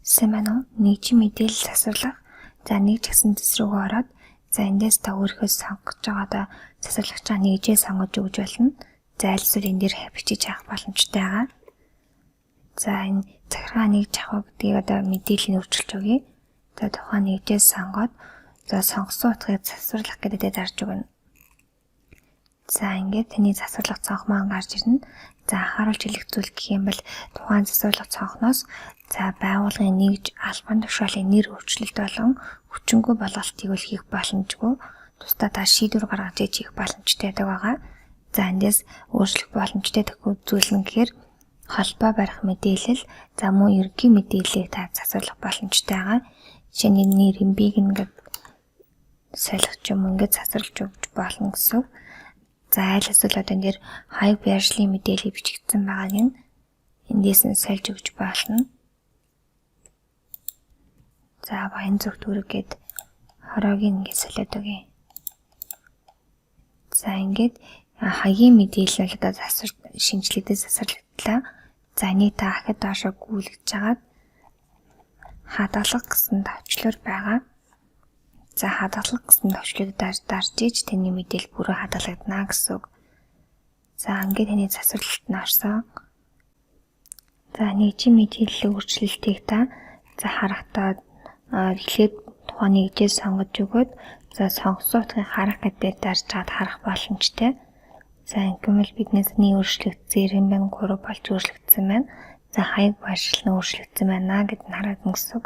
Семено нэгжийн мэдээлэл засварлах. За нэг ч гэсэн дэс рүүгээ ороод за эндээс та өөрийнхөө сонгож байгаа одоо засварлагч нэгжээ сонгож өгч болно. За аль эсвэл энэ дээр бичиж авах боломжтой байгаа. За энэ захиргаа нэгж авах гэдгийг одоо мэдээллийн өөрчилж өгье. За тухайн нэгжээ сонгоод за сонгосон утгыг засварлах гэдэг дарж өгнө. За ингээд таны засварлах цонх маань гарч ирнэ. За анхааруулж хэлэх гэх юм бол тухайн засварлах цонхноос за байгууллагын нэгж албан тушаалын нэр өөрчлөлт болон хүчингүй болгалтыг хийх боломжгүй. Тусдаа та шийдвэр гаргаж хийх боломжтой байгаа. За эндээс өөрчлөх боломжтой зүйл нь гэхээр холбоо барих мэдээлэл, за мөн ерөнхий мэдээллийг та засварлах боломжтой байгаа. Жишээ нь нэр эмбийг ингээд солих юм ингээд засварлаж өгч болно гэсэн. За аль эсвэл одоо энэ хаяг байршлын мэдээлэл бичигдсэн байгааг нь эндээс нь сольж өгч болно. За баян зүг төрөг гээд хороог ингээд солиод өгье. За ингээд хаягийн мэдээлэл бол одоо шинжлэхдээ засварлагдлаа. За энийг та ахад доошоо гүйлгэж хагаад хадгалах гэсэн товчлоор байгаа. За хадгалах гэсэн товчлыг дарж иж таны мэдээлэл бүрэн хадгалагдана гэсэн үг. За ингээд таны засварлалт нь орсон. За нэгжийн мэдээллийн өөрчлөлтийг та за харахтаа эхлээд тухайн нэгжээ сонгож өгөөд за сонгосон утгыг харах гэдэг дарж чад харах боломжтой. За ингээл биднээсний өөрчлөгдсөн 93 болж өөрчлөгдсөн байна. За хаяг байршил нь өөрчлөгдсөн байна гэд хараад гэсэн үг.